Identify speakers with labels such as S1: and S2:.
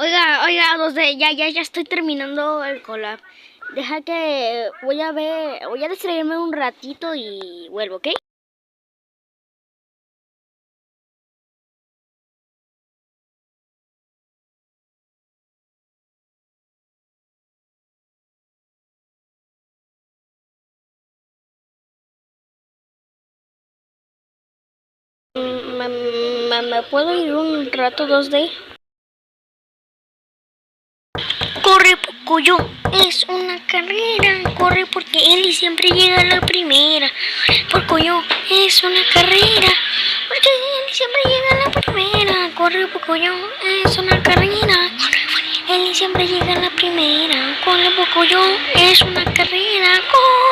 S1: Oiga, 2D, ya estoy terminando el collab. Deja que voy a distraerme un ratito y vuelvo, ¿ok? ¿Me puedo ir un rato, 2D? Corre, Pocoyo, es una carrera. Corre porque Eli siempre llega a la primera. Pocoyo, es una carrera. Porque Eli siempre llega a la primera. Corre, Pocoyo, es una carrera. Eli siempre llega a la primera. Corre, Pocoyo, es una carrera. Corre.